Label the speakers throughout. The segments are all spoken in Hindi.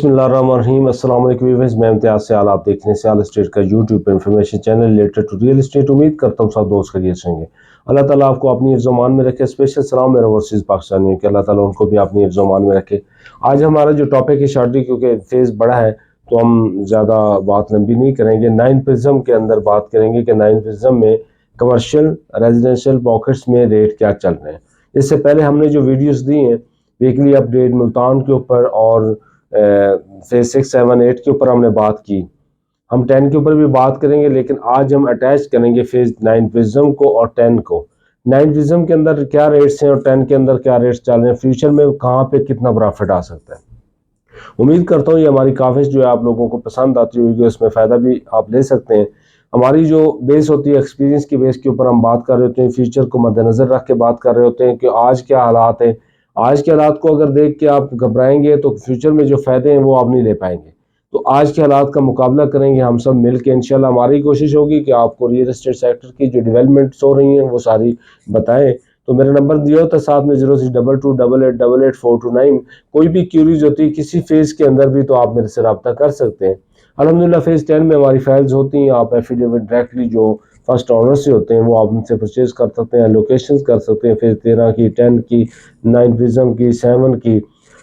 Speaker 1: बिस्मिल्लाहिर्रहमानिर्रहीम। अस्सलाम वालेकुम व्यूअर्स, मैं इम्तियाज़ से आप देख रहे हैं सियाल स्टेट का यूट्यूब पर information channel related to real estate. उम्मीद करता हूँ सब दोस्त खैरियत से होंगे। अल्लाह ताला आपको अपनी हिफ्ज़-ओ-मान में रखे। स्पेशल सलाम मेरे ओवरसीज़ पाकिस्तानियों के, अल्लाह ताला उनको भी अपनी हिफ्ज़-ओ-मान में रखे। आज हमारा जो टॉपिक है शॉर्टली, क्योंकि फेज़ बड़ा है तो हम ज़्यादा बात लंबी नहीं करेंगे। 9 प्रिज्म के अंदर बात करेंगे कि 9 प्रिज्म में कमर्शियल रेजिडेंशियल पॉकेट्स में रेट क्या चल रहे हैं। इससे पहले हमने जो वीडियोस दी हैं वीकली अपडेट मुल्तान के ऊपर और फेज 6, 7, 8 के ऊपर हमने बात की। हम 10 के ऊपर भी बात करेंगे, लेकिन आज हम अटैच करेंगे फेज 9 प्रिज्म को और 10 को। 9 प्रिज्म के अंदर क्या रेट्स हैं और 10 के अंदर क्या रेट्स चल रहे हैं, फ्यूचर में कहाँ पे कितना प्रॉफिट आ सकता है। उम्मीद करता हूँ ये हमारी काफिश जो है आप लोगों को पसंद आती होगी, उसमें फ़ायदा भी आप ले सकते हैं। हमारी जो बेस होती है एक्सपीरियंस की बेस के ऊपर हम बात कर रहे होते हैं, फ्यूचर को मद्देनज़र रख के बात कर रहे होते हैं कि आज क्या हालात है। आज के हालात को अगर देख के आप घबराएंगे तो फ्यूचर में जो फ़ायदे हैं वो आप नहीं ले पाएंगे। तो आज के हालात का मुकाबला करेंगे हम सब मिल के इंशाल्लाह। हमारी कोशिश होगी कि आपको रियल एस्टेट सेक्टर की जो डेवलपमेंट्स हो रही हैं वो सारी बताएं। तो मेरा नंबर दिया होता है साथ में 022288884229। कोई भी क्यूरीज होती है किसी फेज के अंदर भी तो आप मेरे से रब्ता कर सकते हैं। अल्हम्दुलिल्लाह फेज 10 में हमारी फाइल्स होती हैं। आप एफिडेविट डायरेक्टली जो फर्स्ट ऑनर से होते हैं वो आप उनसे परचेज कर सकते हैं, लोकेशंस कर सकते हैं फेज 13 की, 10 की, 9 प्रिज्म की, 7 की।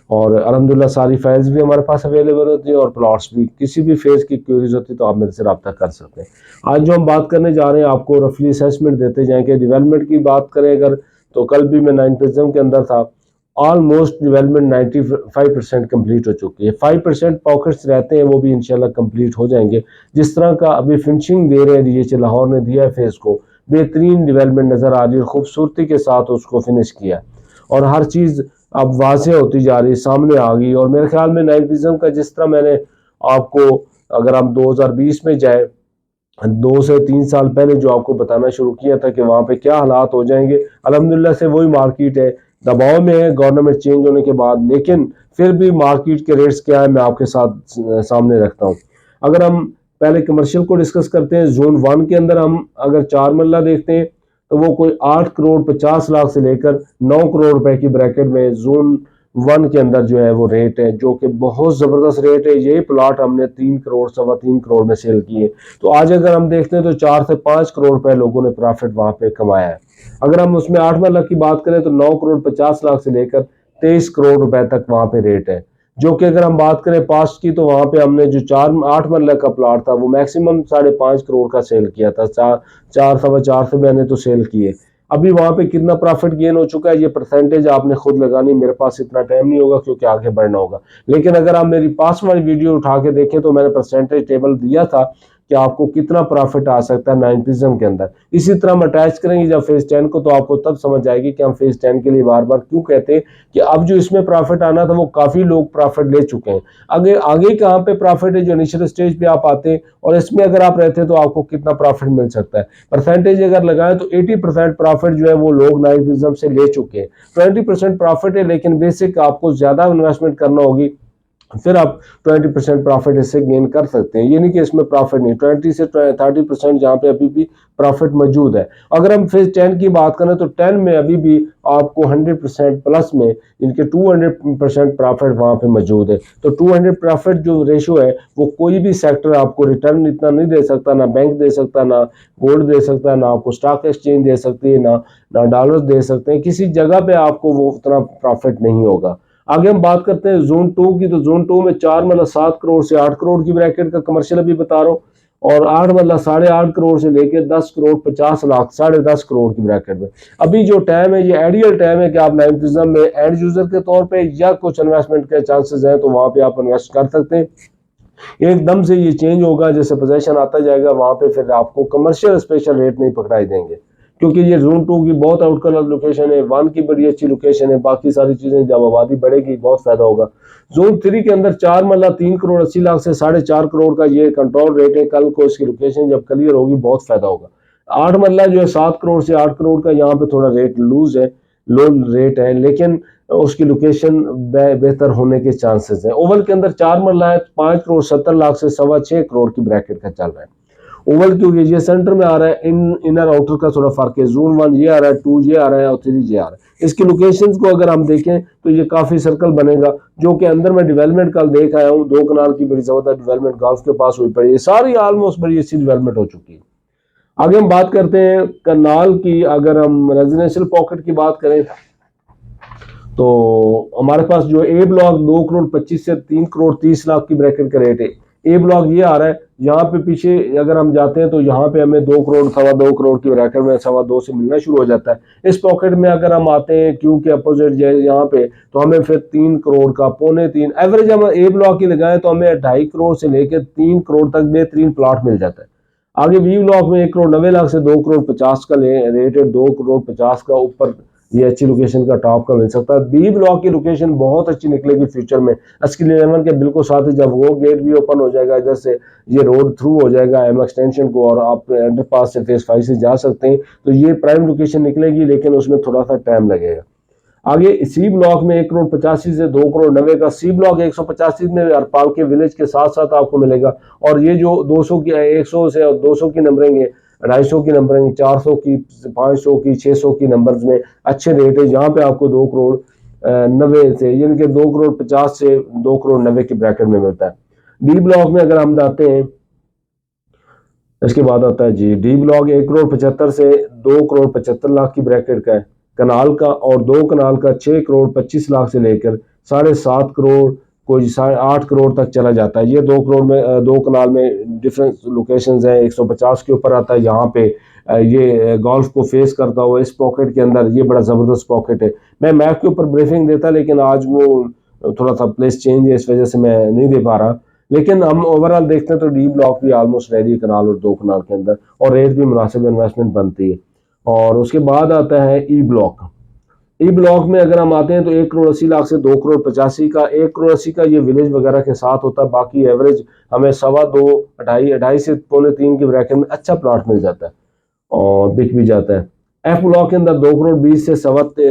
Speaker 1: और अल्हम्दुलिल्लाह सारी फाइल्स भी हमारे पास अवेलेबल होती है और प्लॉट्स भी। किसी भी फेज की क्यूरीज होती है तो आप मेरे से रब्ता कर सकते हैं। आज जो हम बात करने जा रहे हैं आपको रफली असेसमेंट देते जाएंगे। डेवलपमेंट की बात करें अगर तो कल भी मैं 9 प्रिज्म के अंदर था। ऑलमोस्ट डेवलपमेंट 95% कंप्लीट हो चुकी है। 5% पॉकेट्स रहते हैं, वो भी इंशाल्लाह कंप्लीट हो जाएंगे। जिस तरह का अभी फिनिशिंग दे रहे हैं डीएचए लाहौर ने दिया है फेज को, बेहतरीन डेवलपमेंट नज़र आ रही है, खूबसूरती के साथ उसको फिनिश किया और हर चीज़ अब वाज़ेह होती जा रही है, सामने आ गई। और मेरे ख्याल में 9 प्रिज्म का जिस तरह मैंने आपको, अगर हम 2020 में जाए 2 से 3 साल पहले जो आपको बताना शुरू किया था कि वहाँ पे क्या हालात हो जाएंगे, अल्हम्दुलिल्लाह से वही मार्केट है। दबाव में है गवर्नमेंट चेंज होने के बाद, लेकिन फिर भी मार्केट के रेट्स क्या है मैं आपके साथ सामने रखता हूँ। अगर हम पहले कमर्शियल को डिस्कस करते हैं, जोन 1 के अंदर हम अगर 4 मरला देखते हैं तो वो कोई 8 करोड़ 50 लाख से लेकर 9 करोड़ रुपए की ब्रैकेट में जोन 1 के अंदर जो है वो रेट है, जो कि बहुत ज़बरदस्त रेट है। यही प्लाट हमने 3 करोड़ 3.25 करोड़ में सेल किए। तो आज अगर हम देखते हैं तो 4 से 5 करोड़ रुपए लोगों ने प्रॉफिट वहां पे कमाया है। अगर हम उसमें 8 मरला की बात करें तो 9 करोड़ 50 लाख से लेकर 23 करोड़ रुपए तक वहां पे रेट है। जो कि अगर हम बात करें पास्ट की तो वहां पे हमने जो 8 मरला का प्लाट था वो मैक्सिमम 5.5 करोड़ का सेल किया था। 4 4 से मैंने तो सेल किए। अभी वहां पे कितना प्रॉफिट गेन हो चुका है ये परसेंटेज आपने खुद लगानी, मेरे पास इतना टाइम नहीं होगा क्योंकि आगे बढ़ना होगा। लेकिन अगर आप मेरी पास वाली वीडियो उठा के देखें तो मैंने परसेंटेज टेबल दिया था कि आपको कितना प्रॉफिट आ सकता है 9 प्रिज्म के अंदर। इसी तरह हम अटैच करेंगे जब फेज 10 को तो आपको तब समझ आएगी कि हम फेज 10 के लिए बार बार क्यों कहते हैं कि अब जो इसमें प्रॉफिट आना था वो काफी लोग प्रॉफिट ले चुके हैं। आगे आगे कहाँ पे प्रॉफिट है, जो इनिशियल स्टेज पे आप आते हैं और इसमें अगर आप रहते हैं तो आपको कितना प्रॉफिट मिल सकता है। परसेंटेज अगर लगाएं तो 80% प्रॉफिट जो है वो लोग 9 प्रिज्म से ले चुके हैं। 20% प्रॉफिट है, लेकिन बेसिक आपको ज्यादा इन्वेस्टमेंट करना होगी, फिर आप 20% प्रॉफिट इससे गेन कर सकते हैं। ये नहीं कि इसमें प्रॉफिट नहीं, 20 से 30% जहाँ पे अभी भी प्रॉफिट मौजूद है। अगर हम फेज 10 की बात करें तो 10 में अभी भी आपको 100% प्लस में इनके 200% प्रॉफिट वहाँ पे मौजूद है। तो 200 प्रॉफिट जो रेशो है वो कोई भी सेक्टर आपको रिटर्न इतना नहीं दे सकता, ना बैंक दे सकता, ना गोल्ड दे सकता, ना आपको स्टॉक एक्सचेंज दे सकती है, ना डॉलर्स दे सकते हैं। किसी जगह पे आपको वो उतना प्रॉफिट नहीं होगा। आगे हम बात करते हैं जोन 2 की। तो जोन 2 में 4 मतलब 7 करोड़ से 8 करोड़ की ब्रैकेट का कमर्शियल अभी बता रहा हूँ, और 8 मतलब 8.5 करोड़ से लेकर 10 करोड़ 50 लाख 10.5 करोड़ की ब्रैकेट में। अभी जो टाइम है ये आइडियल टाइम है कि आप 9 प्रिज्म में एंड यूजर के तौर पे या कुछ इन्वेस्टमेंट के चांसेस हैं तो वहां पे आप इन्वेस्ट कर सकते हैं। एकदम से ये चेंज होगा, जैसे पोजीशन आता जाएगा वहां पे फिर आपको कमर्शियल स्पेशल रेट नहीं पकड़ाई देंगे, क्योंकि ये जोन 2 की बहुत आउट कलर लोकेशन है, 1 की बड़ी अच्छी लोकेशन है, बाकी सारी चीजें जब आबादी बढ़ेगी बहुत फायदा होगा। जोन 3 के अंदर 4 मरला 3 करोड़ 80 लाख से 4.5 करोड़ का ये कंट्रोल रेट है। कल को इसकी लोकेशन जब क्लियर होगी बहुत फायदा होगा। 8 मरला जो है 7 करोड़ से 8 करोड़ का, यहाँ पे थोड़ा रेट लूज है, लो रेट है, लेकिन उसकी लोकेशन बेहतर होने के चांसेस है। ओवल के अंदर 4 मरला है, 5 करोड़ 70 लाख से 6.25 करोड़ की ब्रैकेट का चल रहा है। ओवल क्योंकि ये सेंटर में आ रहा है, इनर आउटर का थोड़ा फर्क है, जोन 1 ये आ रहा है, 2 ये आ रहा है और 3 ये आ रहा है। इसकी लोकेशंस को अगर हम देखें तो ये काफी सर्कल बनेगा, जो कि अंदर में डेवलपमेंट कल देख आया हूँ, 2 कनाल की बड़ी जबरदस्त डेवलपमेंट गल्फ के पास हुई पड़ी है, सारी ऑलमोस्ट बड़ी अच्छी डेवलपमेंट हो चुकी है। आगे हम बात करते हैं कनाल की। अगर हम रेजिडेंशियल पॉकेट की बात करें तो हमारे पास जो ए ब्लॉक 2 करोड़ 25 से 3 करोड़ 30 लाख की ब्रैकेट का रेट है, ए ब्लॉक ये आ रहा है। यहाँ पे पीछे अगर हम जाते हैं तो यहाँ पे हमें 2 करोड़ 2.25 करोड़ की ब्रैकेट में 2.25 से मिलना शुरू हो जाता है। इस पॉकेट में अगर हम आते हैं क्यू के अपोजिट यहाँ पे, तो हमें फिर 3 करोड़ का 2.25 एवरेज हम ए ब्लॉक की लगाए तो हमें 2.5 करोड़ से लेकर 3 करोड़ तक बेहतरीन प्लॉट मिल जाता है। आगे बी ब्लॉक में 1 करोड़ 90 लाख से 2 करोड़ 50 का रेट है, 2 करोड़ 50 का ऊपर ये अच्छी लोकेशन का टॉप का मिल सकता है। बी ब्लॉक की लोकेशन बहुत अच्छी निकलेगी फ्यूचर में। अस्किल 11 के बिल्कुल साथ ही जब वो गेट भी ओपन हो जाएगा, इधर से ये रोड थ्रू हो जाएगा एम एक्सटेंशन को और आप अंडरपास से फेज 5 से जा सकते हैं, तो ये प्राइम लोकेशन निकलेगी, लेकिन उसमें थोड़ा सा टाइम लगेगा। आगे सी ब्लॉक में 1 करोड़ 85 से 2 करोड़ 90 का सी ब्लॉक 185 में हरपाल के विलेज के साथ साथ आपको मिलेगा। और ये जो 200 की 100 से 200 की नंबरिंग है, 250 की नंबरिंग, 400 की, 500 की, 600 की नंबर्स में अच्छे रेट है। यहाँ पे आपको 2 करोड़ 90 से यानी कि 2 करोड़ 50 से 2 करोड़ 90 की ब्रैकेट में मिलता है। डी ब्लॉक में अगर हम जाते हैं, इसके बाद आता है जी डी ब्लॉक 1 करोड़ 75 से 2 करोड़ 75 लाख की ब्रैकेट का है कनाल का, और 2 कनाल का 6 करोड़ 25 लाख से लेकर 7.5 करोड़ कोई 8.5 करोड़ तक चला जाता है। ये 2 करोड़ में 2 कनाल में डिफरेंट लोकेशंस हैं। 150 के ऊपर आता है यहाँ पे, ये गोल्फ को फेस करता हुआ इस पॉकेट के अंदर ये बड़ा ज़बरदस्त पॉकेट है। मैं मैप के ऊपर ब्रीफिंग देता, लेकिन आज वो थोड़ा सा प्लेस चेंज है, इस वजह से मैं नहीं दे पा रहा। लेकिन हम ओवरऑल देखते हैं तो डी ब्लॉक भी ऑलमोस्ट रेडी है कनाल और 2 कनाल के अंदर, और रेट भी मुनासिब इन्वेस्टमेंट बनती है। और उसके बाद आता है ई ब्लॉक। ई ब्लॉक में अगर हम आते हैं तो 1 करोड़ 80 लाख से 2 करोड़ 85 का, 1 करोड़ 80 का ये विलेज वगैरह के साथ होता है। बाकी एवरेज हमें 2.25 2.5 से 2.25 की ब्रैकेट में अच्छा प्लॉट मिल जाता है और बिक भी जाता है। एफ ब्लॉक के अंदर 2 करोड़ 20 से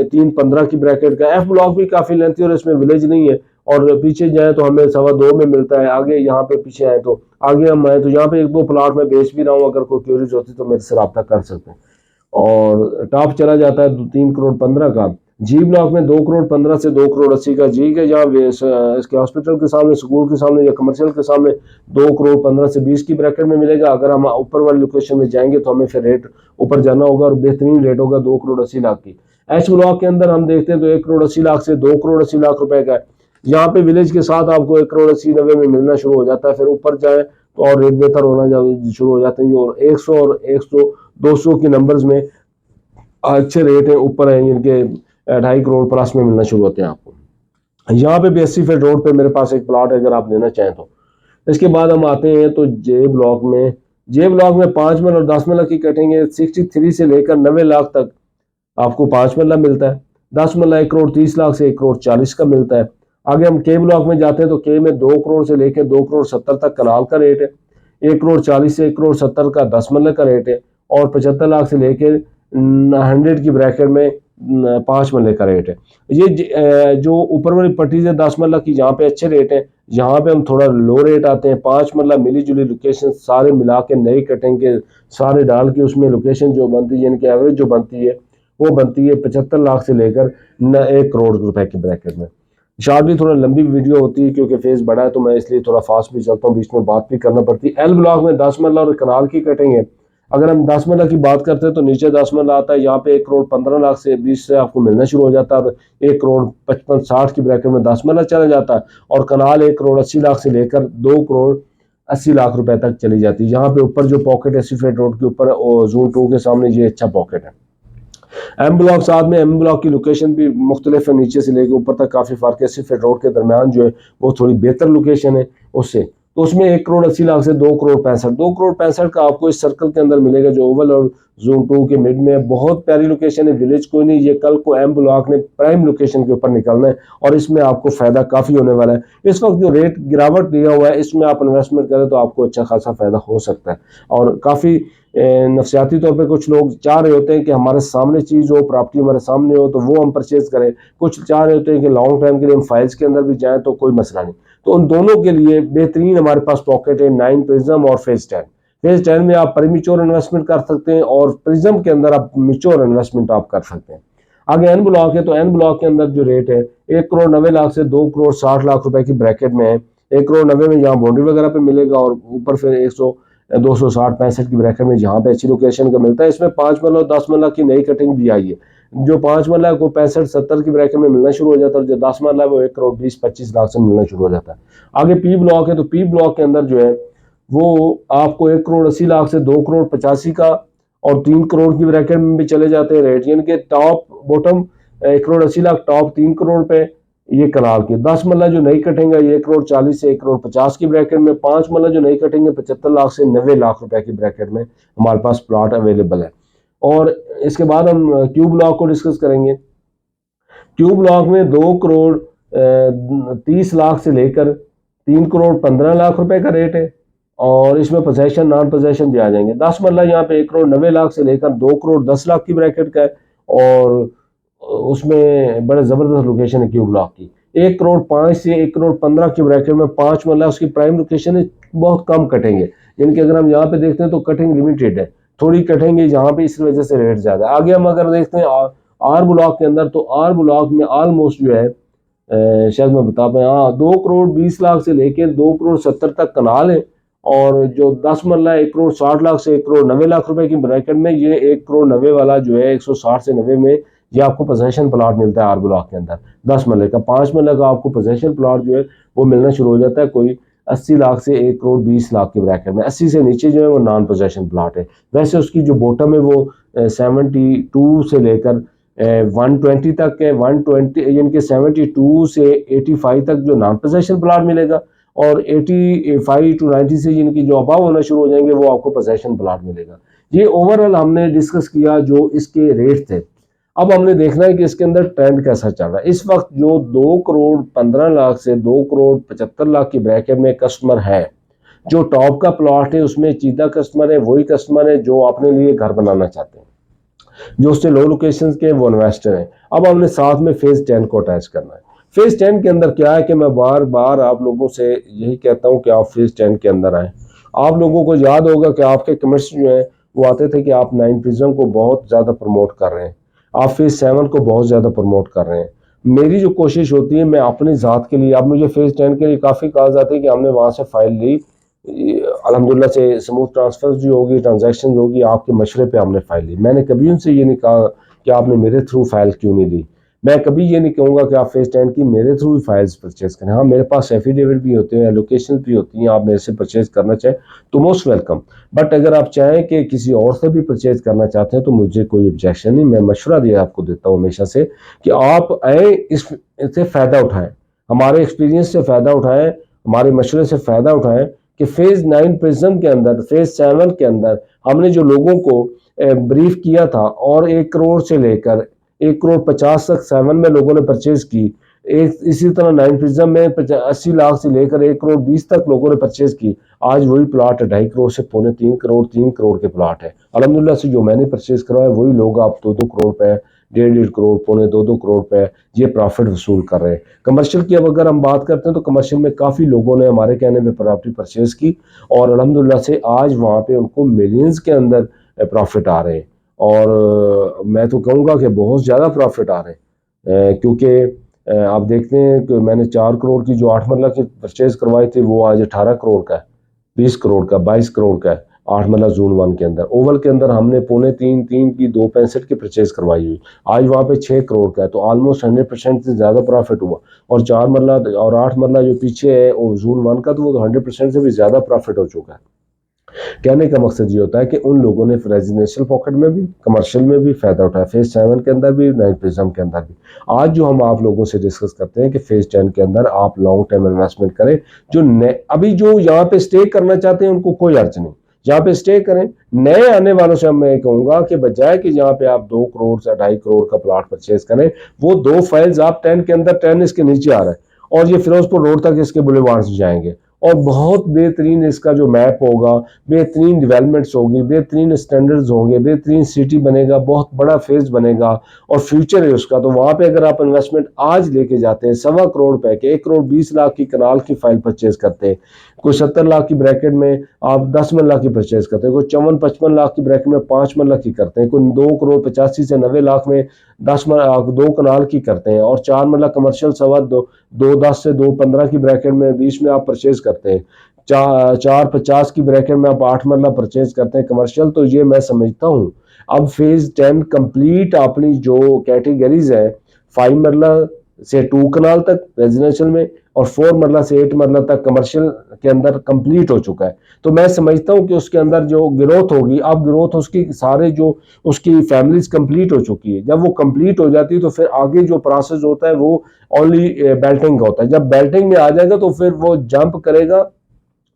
Speaker 1: 3.15 की ब्रैकेट का, एफ ब्लॉक भी काफी लेंथी और इसमें विलेज नहीं है। और पीछे जाए तो हमें 2.25 में मिलता है। आगे यहाँ पे पीछे आए तो आगे हम आए तो यहाँ पे 1-2 प्लॉट में बेच भी रहा हूँ, अगर कोई क्यूरीज होती तो मेरे से रब्ता कर सकते हैं। और टॉप चला जाता है 3 करोड़ 15 का। जी ब्लॉक में 2 करोड़ 15 से 2 करोड़ 80 का, जी के जहाँ इसके हॉस्पिटल के सामने, स्कूल के सामने या कमर्शियल के सामने 2 करोड़ 15 से 20 की ब्रैकेट में मिलेगा। अगर हम ऊपर वाली लोकेशन में जाएंगे तो हमें फिर रेट ऊपर जाना होगा और बेहतरीन रेट होगा 2 करोड़ 80 लाख की। एच ब्लॉक के अंदर हम देखते हैं तो 1 करोड़ 80 लाख से 2 करोड़ 80 लाख रुपए का है। यहाँ पे विलेज के साथ आपको 1 करोड़ 80-90 में मिलना शुरू हो जाता है। फिर ऊपर जाए तो और रेट बेहतर होना शुरू हो जाते हैं। और 100 और 100 200 की नंबर्स में अच्छे रेट है, ऊपर है इनके 2.5 करोड़ प्लस में मिलना शुरू होते हैं आपको। यहाँ पे भी 80 फीट रोड पे मेरे पास एक प्लॉट है, अगर आप लेना चाहें तो। इसके बाद हम आते हैं तो जे ब्लॉक में। जे ब्लॉक में 5 मरला और 10 मरला की कटेंगे 63 से लेकर 90 लाख तक आपको 5 मरला मिलता है। 10 मरला 1 करोड़ 30 लाख से 1 करोड़ 40 का मिलता है। आगे हम के ब्लॉक में जाते हैं तो के में 2 करोड़ से लेकर 2 करोड़ 70 तक कनाल का रेट है। 1 करोड़ 40 से 1 करोड़ 70 का 10 मरला का रेट है। और 75 लाख से लेकर 100 की ब्रैकेट में 5 मरले का रेट है। ये जो ऊपर वाली पट्टी है 10 मरला की, यहाँ पे अच्छे रेट है। यहाँ पे हम थोड़ा लो रेट आते हैं। 5 मरला मिली जुली लोकेशन सारे मिला के नई कटिंग के सारे डाल के उसमें लोकेशन जो बनती है, यानी कि एवरेज जो बनती है वो बनती है 75 लाख से लेकर 1 करोड़ रुपए की ब्रैकेट में। शार्टली थोड़ा लंबी वीडियो होती है क्योंकि फेज बड़ा है, तो मैं इसलिए थोड़ा फास्ट भी चलता हूँ, बीच में बात भी करना पड़ती है। एल ब्लॉक में 10 मरला और कनाल की कटिंग है। अगर हम 10 मरला की बात करते हैं तो नीचे 10 मरला आता है। यहाँ पे 1 करोड़ 15 लाख से 20 से आपको मिलना शुरू हो जाता है। 1 करोड़ 55-60 की ब्रैकेट में 10 मरला चला जाता है। और कनाल 1 करोड़ 80 लाख से लेकर 2 करोड़ 80 लाख रुपए तक चली जाती है। यहाँ पे ऊपर जो पॉकेट है 80 फीट रोड के ऊपर जोन 2 के सामने ये अच्छा पॉकेट है। एम ब्लॉक साथ में, एम ब्लॉक की लोकेशन भी मुख्तलिफ है, नीचे से लेकर ऊपर तक काफी फर्क है। 80 फीट रोड के दरमियान जो है वो थोड़ी बेहतर लोकेशन है उससे। तो उसमें 1 करोड़ 80 लाख से 2 करोड़ 65, 2 करोड़ 65 का आपको इस सर्कल के अंदर मिलेगा जो ओवल और जोन 2 के मिड में। बहुत प्यारी लोकेशन है, विलेज कोई नहीं। ये कल को एम ब्लॉक ने प्राइम लोकेशन के ऊपर निकलना है और इसमें आपको फायदा काफी होने वाला है। इस वक्त जो रेट गिरावट दिया हुआ है इसमें आप इन्वेस्टमेंट करें तो आपको अच्छा खासा फायदा हो सकता है। और काफी नफसियाती तौर पे कुछ लोग चाह रहे होते हैं कि हमारे सामने चीज़ हो, प्रॉपर्टी हमारे सामने हो तो वो हम परचेज करें। कुछ चाह रहे होते हैं कि लॉन्ग टाइम के लिए हम फाइल्स के अंदर भी जाएं तो कोई मसला नहीं। तो उन दोनों के लिए बेहतरीन हमारे पास पॉकेट है 9 प्रिज्म और फेज 10। फेज 10 में आप प्रीमेच्योर इन्वेस्टमेंट कर सकते हैं और प्रिज्म के अंदर आप मेच्योर इन्वेस्टमेंट आप कर सकते हैं। आगे एन ब्लॉक है, तो एन ब्लॉक के अंदर जो रेट है 1,90,00,000 से 2,60,00,000 रुपए की ब्रैकेट में है। 1,90,00,000 में यहाँ बाउंड्री वगैरह पे मिलेगा और ऊपर फिर 260-65 की ब्रैकेट में जहाँ पे अच्छी लोकेशन का मिलता है। इसमें 5 मरला और 10 मरला की नई कटिंग भी आई है। जो 5 मरला को 65-70 की ब्रैकेट में मिलना शुरू हो जाता है और जो 10 मरला है वो 1,20,25,00,000 से मिलना शुरू हो जाता है। आगे पी ब्लॉक है, तो पी ब्लॉक के अंदर जो है वो आपको 1,80,00,000 से 2,85,00,000 का और 3 करोड़ की ब्रैकेट में भी चले जाते हैं रेट, यानी कि टॉप बॉटम 1,80,00,000, टॉप 3 करोड़ पे ये कनाल की। 10 मरला जो नई कटिंग है ये 1,40,00,000 से 1,50,00,000 की ब्रैकेट में। 5 मरला जो नई कटिंग है 75,00,000 से 90,00,000 रुपए की ब्रैकेट में हमारे पास प्लॉट अवेलेबल है। और इसके बाद हम क्यू ब्लॉक को डिस्कस करेंगे। क्यू ब्लॉक में 2,30,00,000 से लेकर 3,15,00,000 रुपए का रेट है और इसमें पोजेशन नॉन पोजेशन भी आ जाएंगे। 10 मरला यहाँ पे 1,90,00,000 से लेकर 2,10,00,000 की ब्रैकेट का है और उसमें बड़े जबरदस्त लोकेशन है क्यू ब्लॉक की। 1,05,00,000 से 1,15,00,000 की ब्रैकेट में 5 मरला उसकी प्राइम लोकेशन है, बहुत कम कटेंगे, यानी कि अगर हम यहाँ पे देखते हैं तो कटिंग लिमिटेड है, थोड़ी कटेंगे यहाँ पे, इस वजह से रेट ज्यादा है। आगे हम अगर देखते हैं आर ब्लॉक के अंदर, तो आर ब्लॉक में ऑलमोस्ट जो है शायद मैं बता पाया, हाँ 2,20,00,000 से लेके 2,70,00,000 तक कनाल है और जो 10 मरला 1,60,00,000 से 1,90,00,000 रुपए की ब्रैकेट में, ये 1,90,00,000 वाला जो है 160 से 90 में ये आपको पोजेशन प्लॉट मिलता है आर ब्लॉक के अंदर 10 मरले का। 5 मरले का आपको पोजेशन प्लॉट जो है वो मिलना शुरू हो जाता है कोई 80,00,000 से 1,20,00,000 की ब्रैकेट में। 80 से नीचे जो है वो नॉन पोजेशन प्लॉट है। वैसे उसकी जो बॉटम है वो 72 से लेकर 120 तक है। 120 यानी कि 72 से 85 तक जो नॉन पोजेशन प्लॉट मिलेगा और 85 टू 90 से यानी कि जो अबाव होना शुरू हो जाएंगे वो आपको पोजेशन प्लॉट मिलेगा। ये ओवरऑल हमने डिस्कस किया जो इसके रेट थे। अब हमने देखना है कि इसके अंदर ट्रेंड कैसा चल रहा है। इस वक्त जो 2,15,00,000 से 2,75,00,000 की ब्रैकेट में कस्टमर है, जो टॉप का प्लॉट है उसमें चीदा कस्टमर है, वही कस्टमर है जो अपने लिए घर बनाना चाहते हैं, जो उससे लो लोकेशन के वो इन्वेस्टर हैं। अब हमने साथ में फेज 10 को अटैच करना है। फेज 10 के अंदर क्या है कि मैं बार बार आप लोगों से यही कहता हूं कि आप फेज 10 के अंदर आए। आप लोगों को याद होगा कि आपके कमेंट्स जो है वो आते थे कि आप 9 प्रिज्म को बहुत ज्यादा प्रमोट कर रहे हैं, आप फेज 7 को बहुत ज्यादा प्रमोट कर रहे हैं। मेरी जो कोशिश होती है मैं अपनी ज़ात के लिए, अब मुझे फेज 10 के लिए काफ़ी कहा जाता है कि हमने वहाँ से फाइल ली, अल्हम्दुलिल्लाह से स्मूथ ट्रांसफर जो होगी, ट्रांजैक्शन होगी, आपके मशवरे पे हमने फाइल ली। मैंने कभी उनसे ये नहीं कहा कि आपने मेरे थ्रू फाइल क्यों नहीं ली। मैं कभी ये नहीं कहूँगा कि आप फेज 10 की मेरे थ्रू ही फाइल्स परचेज करें। हाँ, मेरे पास एफिडेविट भी होते हैं, लोकेशन भी होती हैं, आप मेरे से परचेज करना चाहें तो मोस्ट वेलकम। बट अगर आप चाहें कि किसी और से भी परचेज करना चाहते हैं तो मुझे कोई ऑब्जेक्शन नहीं। मैं मशवरा दिया आपको देता हूँ हमेशा से कि आप आए, इससे फ़ायदा उठाएं, हमारे एक्सपीरियंस से फ़ायदा उठाएं, हमारे मशवरे से फ़ायदा उठाएं कि फेज 9 प्रिज्म के अंदर, फेज 7 के अंदर हमने जो लोगों को ब्रीफ किया था और 1 करोड़ से लेकर 1,50,00,000 तक 7 में लोगों ने परचेज की। एक इसी तरह 9 प्रिज्म में 80 लाख से लेकर 1,20,00,000 तक लोगों ने परचेज की। आज वही प्लाट 2.5 करोड़ से 3 करोड़ 3 करोड़ के प्लाट है। अल्हम्दुलिल्लाह से जो मैंने परचेज करवाया वही लोग आप 2-2 करोड़ पे, 1.5 करोड़, 2.25 करोड़ पे ये प्रॉफिट वसूल कर रहे हैं। कमर्शियल की अब अगर हम बात करते हैं तो कमर्शियल में काफ़ी लोगों ने हमारे कहने में प्रॉपर्टी परचेज की और अल्हम्दुलिल्लाह से आज वहाँ पे उनको मिलियंस के अंदर प्रॉफिट आ रहे हैं और मैं तो कहूँगा कि बहुत ज़्यादा प्रॉफिट आ रहे हैं क्योंकि आप देखते हैं कि मैंने 4 करोड़ की जो 8 मरला की परचेज करवाई थी वो आज 18 करोड़ का है, 20 करोड़ का, 22 करोड़ का है। 8 मरला जोन 1 के अंदर, ओवल के अंदर हमने 2.25 की 2.65 की परचेज करवाई हुई, आज वहाँ पे 6 करोड़ का है, तो ऑलमोस्ट 100% से ज़्यादा प्रॉफिट हुआ। और 4 मरला और 8 मरला जो पीछे है वो जोन 1 का, तो वो 100% से भी ज़्यादा प्रॉफिट हो चुका है। कहने का मकसद ये होता है कि उन लोगों ने रेजिडेंशियल पॉकेट में भी, कमर्शियल में भी फायदा उठाया, फेज 7 के अंदर भी, 9 प्रिज्म के अंदर भी। आज जो हम आप लोगों से डिस्कस करते हैं कि फेज 10 के अंदर आप लॉन्ग टर्म इन्वेस्टमेंट करें। जो अभी जो यहाँ पे स्टे करना चाहते हैं उनको कोई अर्ज नहीं, यहाँ पे स्टे करें। नए आने वालों से मैं कहूंगा कि बजाय कि यहाँ पे आप 2 करोड़ से 2.5 करोड़ का प्लॉट परचेज करें, वो 2 फाइल्स आप 10 के अंदर, 10 इसके नीचे आ रहा है और ये फिरोजपुर रोड तक इसके बुलेवार्ड से जाएंगे और बहुत बेहतरीन इसका जो मैप होगा, बेहतरीन डेवलपमेंट्स होगी, बेहतरीन स्टैंडर्ड्स होंगे, बेहतरीन सिटी बनेगा, बहुत बड़ा फेज बनेगा और फ्यूचर है उसका। तो वहां पे अगर आप इन्वेस्टमेंट आज लेके जाते हैं 1.25 करोड़ रुपए के, 1 करोड़ 20 लाख की कनाल की फाइल परचेज करते हैं, कोई 70 लाख की ब्रैकेट में आप 10 मरला की परचेज करते हैं, कोई 54-55 लाख की ब्रैकेट में 5 मरला की करते हैं, कोई 2 करोड़ 85 से 90 लाख में 2 कनाल की करते हैं, और 4 मरला कमर्शियल 2.10 से 2.15 की ब्रैकेट में 20 में आप परचेज करते हैं, 4.50 की ब्रैकेट में आप 8 मरला परचेज करते हैं कमर्शियल। तो ये मैं समझता हूँ अब फेज 10 कंप्लीट अपनी जो कैटेगरीज है 5 मरला से 2 कनाल तक रेजिडेंशियल में और 4 मरला से 8 मरला तक कमर्शियल के अंदर कंप्लीट हो चुका है। तो मैं समझता हूँ कि उसके अंदर जो ग्रोथ होगी, अब ग्रोथ उसकी सारे जो उसकी फैमिलीज कंप्लीट हो चुकी है, जब वो कंप्लीट हो जाती है तो फिर आगे जो प्रोसेस होता है वो ओनली बेल्टिंग का होता है। जब बेल्टिंग में आ जाएगा तो फिर वो जंप करेगा।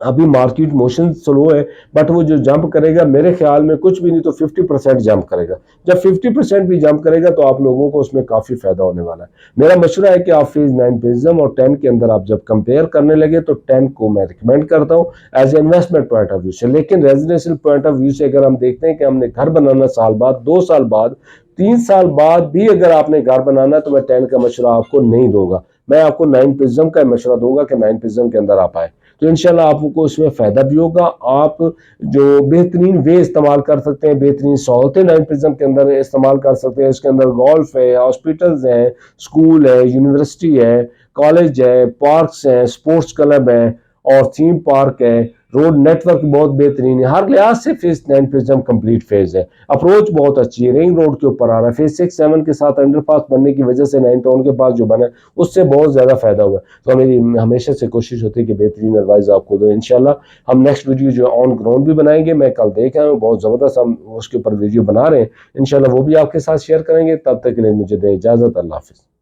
Speaker 1: अभी मार्केट मोशन स्लो है, बट वो जो जंप करेगा मेरे ख्याल में कुछ भी नहीं तो 50% जंप करेगा। जब 50% भी जंप करेगा तो आप लोगों को उसमें काफी फायदा होने वाला है। मेरा मशवरा है कि आप फेज 9 प्रिज्म और 10 के अंदर आप जब कंपेयर करने लगे तो 10 को मैं रिकमेंड करता हूँ as investment point of view से। लेकिन रेजिडेंशियल पॉइंट ऑफ व्यू से अगर हम देखते हैं कि हमने घर बनाना साल बाद, 2 साल बाद, 3 साल बाद भी अगर आपने घर बनाना तो मैं 10 का मशवरा आपको नहीं दूंगा, मैं आपको 9 प्रिज्म का मशवरा दूंगा कि 9 प्रिज्म के अंदर आप आए। तो इंशाल्लाह आपको इसमें फायदा भी होगा। आप जो बेहतरीन वे इस्तेमाल कर सकते हैं, बेहतरीन सहूलतें 9 प्रिज्म के अंदर इस्तेमाल कर सकते हैं। इसके अंदर गोल्फ है, हॉस्पिटल्स हैं, स्कूल है, यूनिवर्सिटी है, कॉलेज है, पार्क्स हैं, स्पोर्ट्स क्लब है और थीम पार्क है। रोड नेटवर्क बहुत बेहतरीन है, हर लिहाज से फेज 9 प्रिज्म कंप्लीट फेज है। अप्रोच बहुत अच्छी है, रिंग रोड के ऊपर आ रहा है। फेज 6-7 के साथ अंडरपास बनने की वजह से 9 टाउन के पास जो बना है उससे बहुत ज्यादा फायदा हुआ है। तो मेरी हमेशा से कोशिश होती है कि बेहतरीन एडवाइस आपको दो। इंशाल्लाह हम नेक्स्ट वीडियो जो ऑन ग्राउंड भी बनाएंगे, मैं कल देख आया हूँ, बहुत जबरदस्त हम उसके ऊपर वीडियो बना रहे हैं। इंशाल्लाह वो भी आपके साथ शेयर करेंगे। तब तक के लिए मुझे दें इजाजत। अल्लाह हाफिज।